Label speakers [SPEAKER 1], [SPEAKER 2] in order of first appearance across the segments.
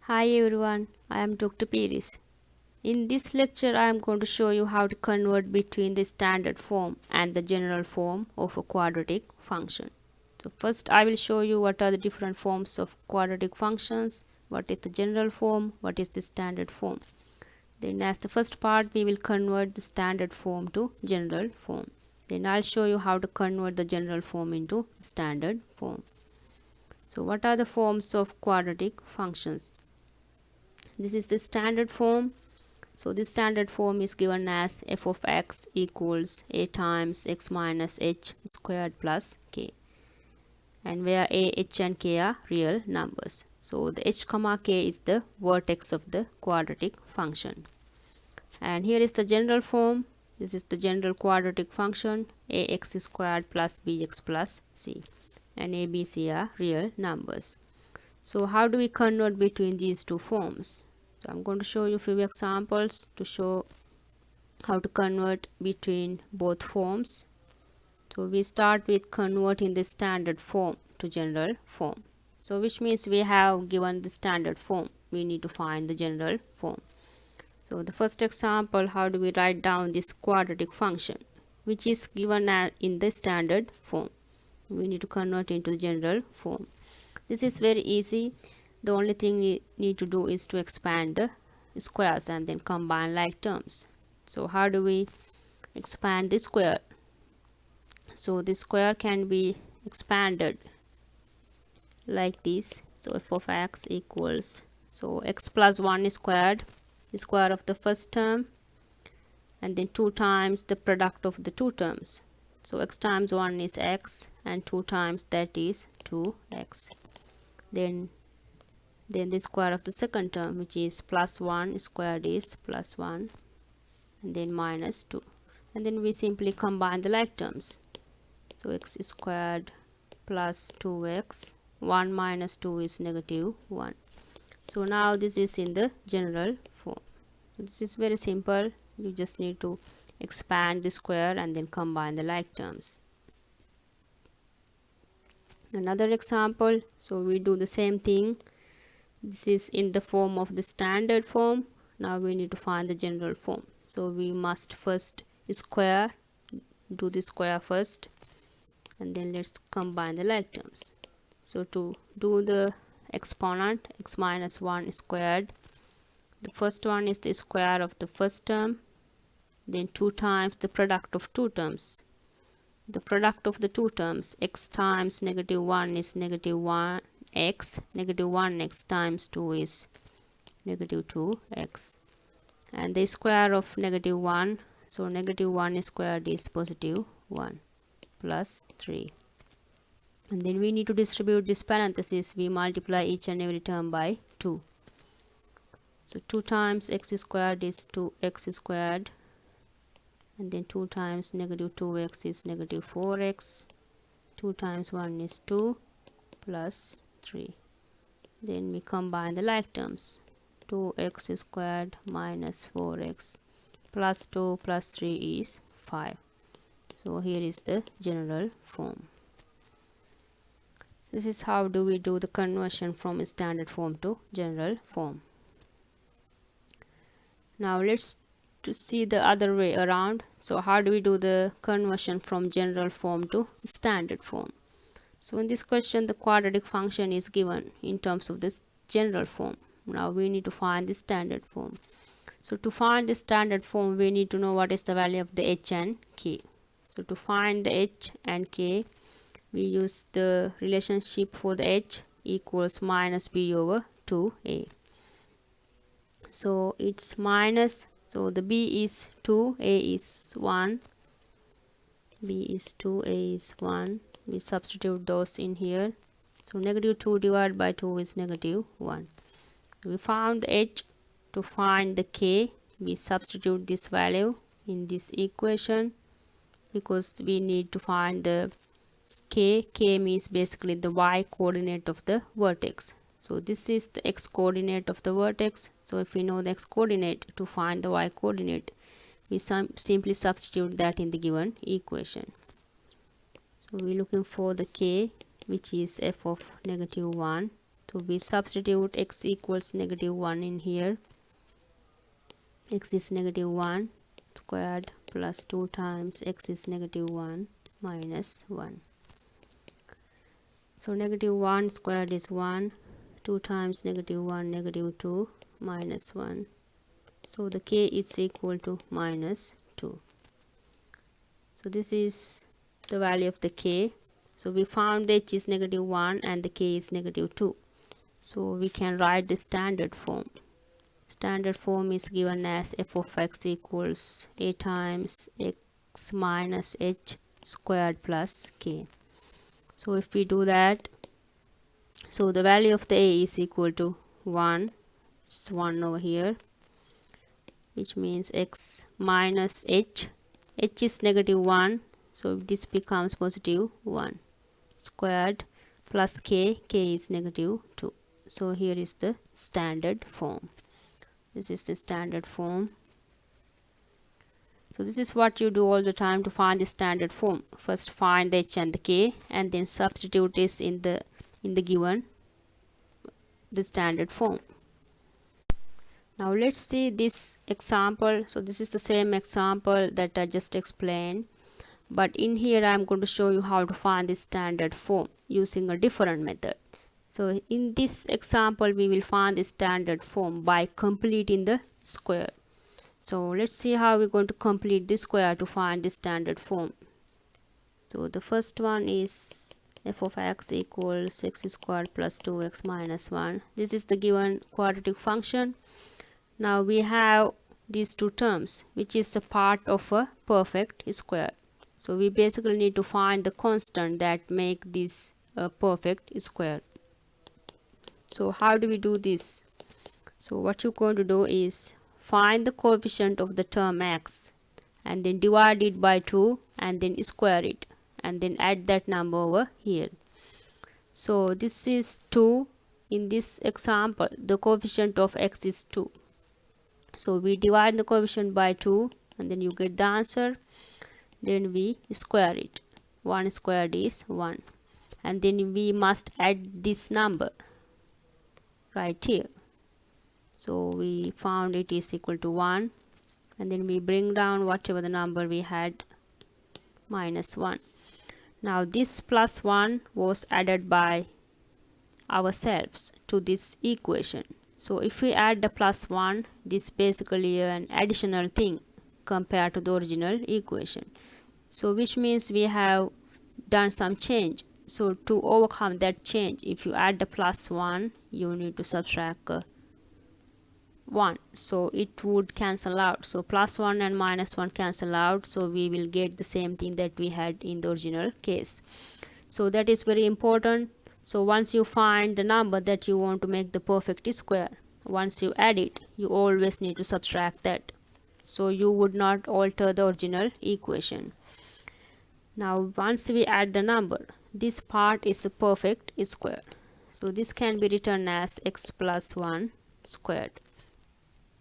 [SPEAKER 1] Hi everyone, I am Dr. Peiris. In this lecture, I am going to show you how to convert between the standard form and the general form of a quadratic function. So first I will show you what are the different forms of quadratic functions, what is the general form, what is the standard form. Then as the first part, we will convert the standard form to general form. Then I'll show you how to convert the general form into standard form. So what are the forms of quadratic functions? This is the standard form. So this standard form is given as f of x equals a times x minus h squared plus k, and where a, h and k are real numbers. So the h comma k is the vertex of the quadratic function. And here is the general form. This is the general quadratic function, ax squared plus bx plus c, and a, b, c are real numbers. So how do we convert between these two forms? So I'm going to show you a few examples to show how to convert between both forms. So we start with converting the standard form to general form. So which means we have given the standard form, we need to find the general form. So the first example, how do we write down this quadratic function which is given in the standard form? We need to convert into the general form. This is very easy. The only thing we need to do is to expand the squares and then combine like terms. So how do we expand the square? So the square can be expanded like this. So f of x equals, so x plus 1 is squared, the square of the first term, and then 2 times the product of the two terms. So x times 1 is x, and 2 times that is 2x. Then the square of the second term, which is plus 1 squared, is plus 1, and then minus 2, and then we simply combine the like terms. So x squared plus 2x, 1 minus 2 is negative 1. So now this is in the general form. So this is very simple. You just need to expand the square and then combine the like terms. Another example, so we do the same thing. This is in the form of the standard form. Now we need to find the general form. So we must first square, do the square first, and then let's combine the like terms. So to do the exponent, x minus 1 squared, the first one is the square of the first term, then 2 times the product of two terms. The product of the two terms, x times negative 1 is negative 1x, negative 1x times 2 is negative 2x, and the square of negative 1, so negative 1 squared is positive 1 plus 3. And then we need to distribute this parenthesis. We multiply each and every term by 2. So 2 times x squared is 2x squared, and then 2 times negative 2x is negative 4x, 2 times 1 is 2 plus 3. Then we combine the like terms. 2x squared minus 4x plus 2 plus 3 is 5. So here is the general form. This is how do we do the conversion from a standard form to general form. Now let's to see the other way around. So how do we do the conversion from general form to standard form? So in this question, the quadratic function is given in terms of this general form. Now we need to find the standard form. So to find the standard form, we need to know what is the value of the h and k. So to find the h and k, we use the relationship for the h equals minus b over 2a. So it's minus, so the b is 2, a is 1, b is 2, a is 1. We substitute those in here. So negative 2 divided by 2 is negative 1. We found the h. To find the k, we substitute this value in this equation, because we need to find the k. K means basically the y coordinate of the vertex. So this is the x coordinate of the vertex. So if we know the x coordinate, to find the y coordinate, we simply substitute that in the given equation. So we're looking for the k, which is f of negative 1 So we substitute x equals -1 in here. X is -1 squared plus 2 times x is -1 minus 1. So -1 squared is 1, 2 times -1, -2 minus 1. So the k is equal to -2. So this is the value of the k. So we found the h is -1 and the k is -2. So we can write the standard form. Standard form is given as f of x equals a times x minus h squared plus k. So if we do that, so the value of the a is equal to 1. It's 1 over here, which means x minus h. H is -1, so this becomes +1 squared plus k. K is -2. So here is the standard form. This is the standard form. So this is what you do all the time to find the standard form. First find the h and the k, and then substitute this in the given the standard form. Now let's see this example. So this is the same example that I just explained, but in here I'm going to show you how to find the standard form using a different method. So in this example we will find the standard form by completing the square. So let's see how we're going to complete this square to find the standard form. So the first one is f of x equals x squared plus 2x minus 1. This is the given quadratic function. Now we have these two terms, which is a part of a perfect square. So we basically need to find the constant that make this a perfect square. So how do we do this? So what you're going to do is find the coefficient of the term x and then divide it by 2 and then square it and then add that number over here. So this is 2. In this example the coefficient of x is 2. So we divide the coefficient by 2 and then you get the answer. Then we square it. 1 squared is 1. And then we must add this number right here. So we found it is equal to 1. And then we bring down whatever the number we had, -1. Now this +1 was added by ourselves to this equation. So if we add the +1, this basically an additional thing compared to the original equation. So which means we have done some change. So to overcome that change, if you add the +1, you need to subtract 1. So it would cancel out. So +1 and -1 cancel out. So we will get the same thing that we had in the original case. So that is very important. So once you find the number that you want to make the perfect square, once you add it, you always need to subtract that. So you would not alter the original equation. Now once we add the number, this part is a perfect square. So this can be written as x plus 1 squared.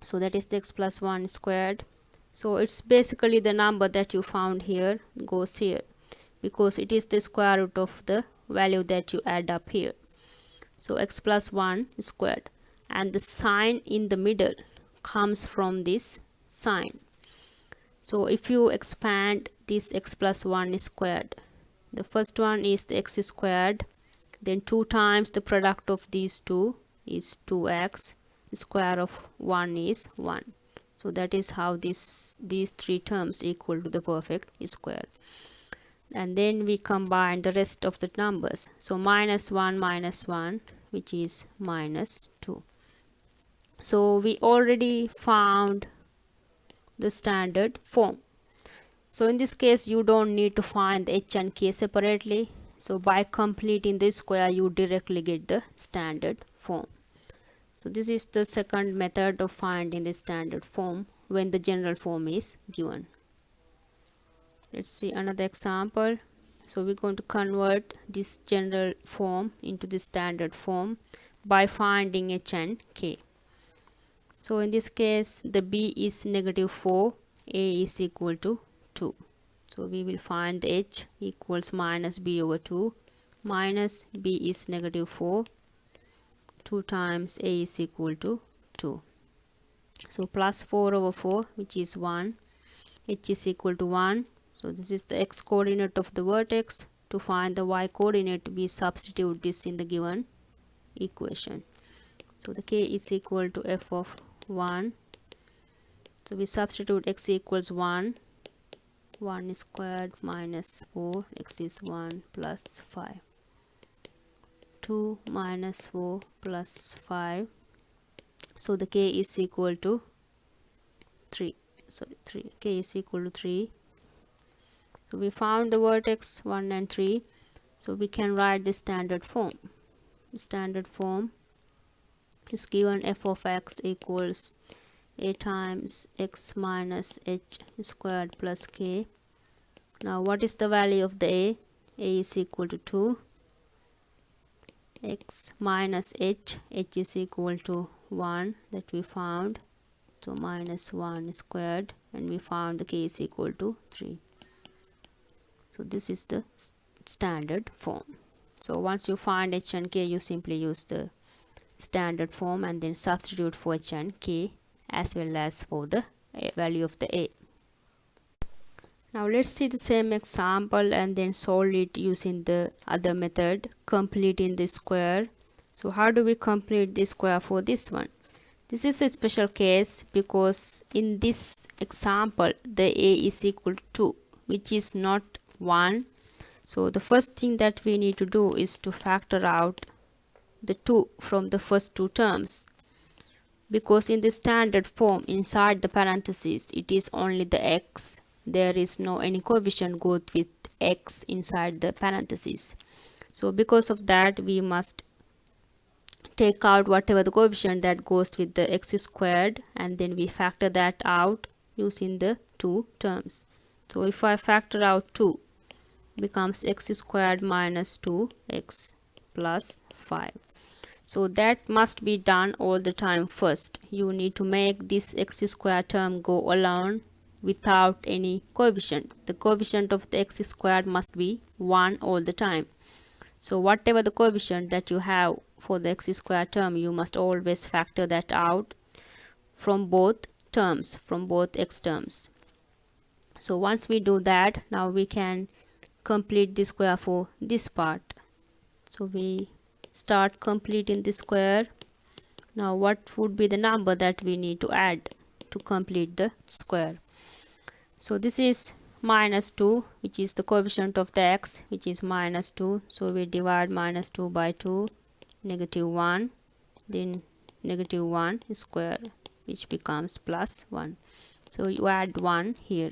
[SPEAKER 1] So that is the x plus 1 squared. So it's basically the number that you found here goes here, because it is the square root of the value that you add up here. So x plus 1 squared, and the sign in the middle comes from this sign. So if you expand this x plus 1 squared, the first one is the x squared, then 2 times the product of these two is 2x, square of 1 is 1. So that is how these three terms equal to the perfect square. And then we combine the rest of the numbers. So -1, which is -2. So we already found the standard form. So in this case you don't need to find the h and k separately. So by completing this square you directly get the standard form. So this is the second method of finding the standard form when the general form is given. Let's see another example. So we're going to convert this general form into the standard form by finding h and k. So in this case the b is -4, a is equal to 2. So we will find the h equals -b/2, minus b is -4, 2 times a is equal to 2. So plus 4 over 4, which is 1. H is equal to 1. So this is the x coordinate of the vertex. To find the y coordinate, we substitute this in the given equation. So the k is equal to f of 1. So we substitute x equals 1. 1 squared minus 4, x is 1 plus 5. 2 minus 4 plus 5. So the k is equal to 3. K is equal to 3. So we found the vertex 1 and 3. So we can write the standard form. The standard form is given f of x equals a times x minus h squared plus k. Now what is the value of the a? A is equal to 2. X minus h is equal to 1 that we found. So minus 1 squared, and we found the k is equal to 3. So this is the standard form. So once you find h and k, you simply use the standard form and then substitute for h and k as well as for the value of the a. Now let's see the same example and then solve it using the other method, completing the square. So how do we complete the square for this one? This is a special case because in this example the a is equal to 2, which is not 1. So the first thing that we need to do is to factor out the 2 from the first two terms, because in the standard form inside the parentheses it is only the x. There is no any coefficient goes with x inside the parentheses. So because of that, we must take out whatever the coefficient that goes with the x squared, and then we factor that out using the two terms. So if I factor out 2, becomes x squared minus 2x plus 5. So that must be done all the time. First you need to make this x squared term go alone without any coefficient. The coefficient of the x squared must be 1 all the time. So whatever the coefficient that you have for the x squared term, you must always factor that out from both terms, from both x terms. So once we do that, now we can complete the square for this part. So we start completing the square. Now what would be the number that we need to add to complete the square? So this is minus 2, which is the coefficient of the x, which is minus 2. So we divide minus 2 by 2, negative 1, then negative 1 square, which becomes plus 1. So you add 1 here.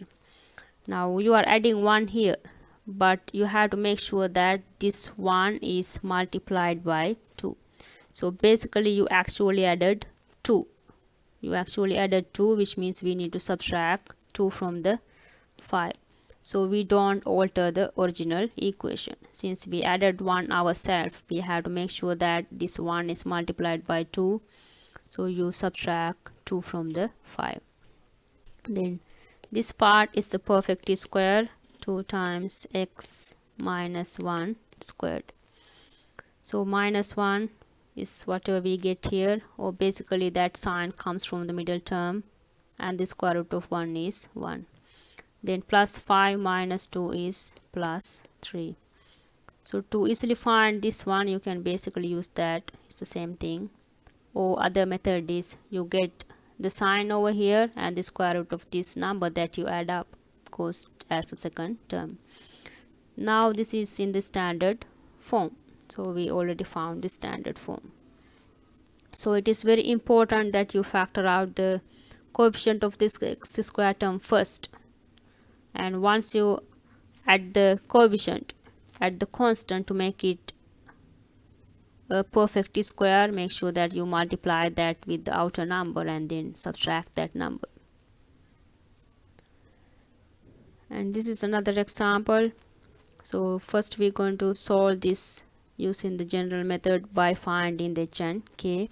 [SPEAKER 1] Now you are adding 1 here, but you have to make sure that this 1 is multiplied by 2. So basically you actually added 2. You actually added 2, which means we need to subtract 2 from the 5. So we don't alter the original equation. Since we added 1 ourselves, we have to make sure that this 1 is multiplied by 2. So you subtract 2 from the 5. Then this part is the perfect square, 2 times x minus 1 squared. So minus 1 is whatever we get here, or basically that sign comes from the middle term, and the square root of 1 is 1. Then plus 5 minus 2 is plus 3. So to easily find this one, you can basically use that. It's the same thing. Or other method is you get the sign over here, and the square root of this number that you add up goes as the second term. Now this is in the standard form. So we already found the standard form. So it is very important that you factor out the coefficient of this x square term first, and once you add the coefficient, add the constant to make it a perfect square, make sure that you multiply that with the outer number and then subtract that number. And this is another example. So first we're going to solve this using the general method by finding the h and k.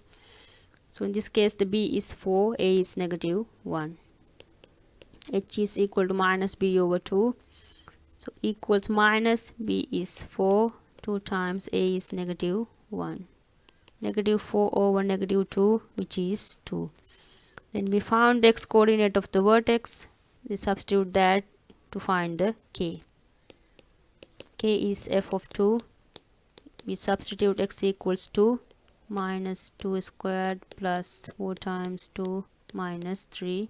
[SPEAKER 1] So in this case the b is 4, a is negative 1. H is equal to minus b over 2. So equals minus b is 4, 2 times a is negative 1. negative 4 over negative 2, which is 2. Then we found the x coordinate of the vertex. We substitute that to find the k. K is f of 2. We substitute x equals 2 minus 2 squared plus 4 times 2 minus 3.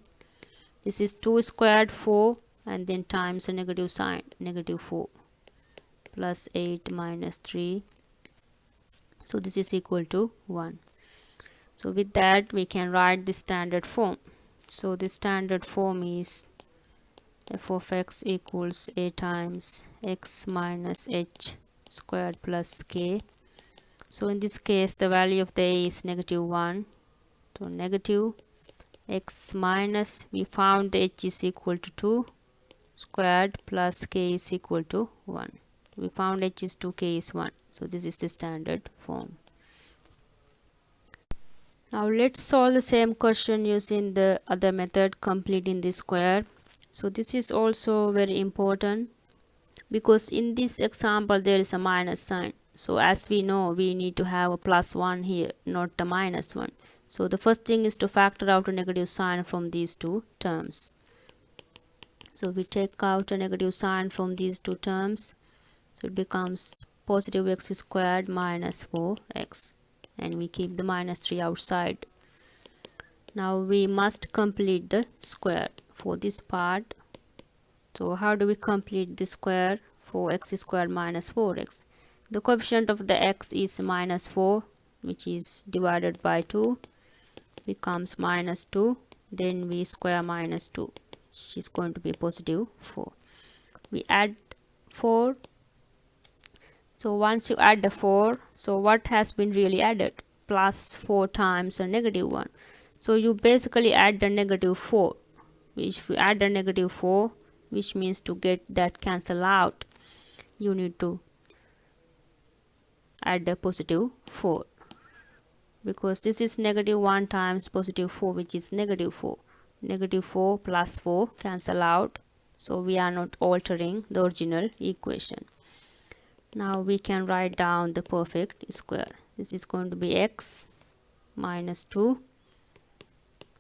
[SPEAKER 1] This is 2 squared 4 and then times a negative sign, negative 4 plus 8 minus 3. So this is equal to 1. So with that we can write the standard form. So the standard form is f of x equals a times x minus h squared plus k. So in this case the value of the a is negative 1. So negative x minus, we found the h is equal to 2 squared plus k is equal to 1. We found h is 2, k is 1. So this is the standard form. Now let's solve the same question using the other method, completing the square. So this is also very important because in this example there is a minus sign. So as we know, we need to have a plus 1 here, not a minus 1. So the first thing is to factor out a negative sign from these two terms. So we take out a negative sign from these two terms. So it becomes positive x squared minus 4x. And we keep the minus 3 outside. Now we must complete the square for this part. So how do we complete the square for x squared minus 4x? The coefficient of the x is minus 4, which is divided by 2, becomes minus 2. Then we square minus 2, which is going to be positive 4. We add 4. So once you add the 4, so what has been really added? Plus 4 times a negative 1. So you basically add the negative 4. If you add the negative 4, which means to get that cancel out, you need to add the positive 4. Because this is negative 1 times positive 4, which is negative 4. Negative 4 plus 4 cancel out. So we are not altering the original equation. Now we can write down the perfect square. This is going to be x minus 2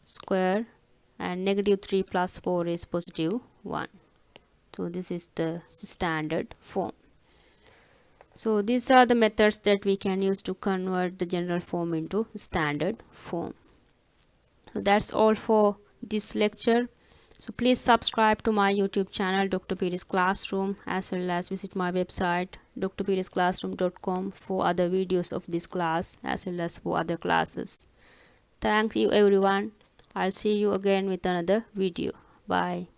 [SPEAKER 1] square, and negative 3 plus 4 is positive 1. So this is the standard form. So these are the methods that we can use to convert the general form into standard form. So that's all for this lecture. So please subscribe to my YouTube channel Dr. Peiris Classroom, as well as visit my website drpeirisclassroom.com for other videos of this class as well as for other classes. Thank you everyone. I'll see you again with another video. Bye.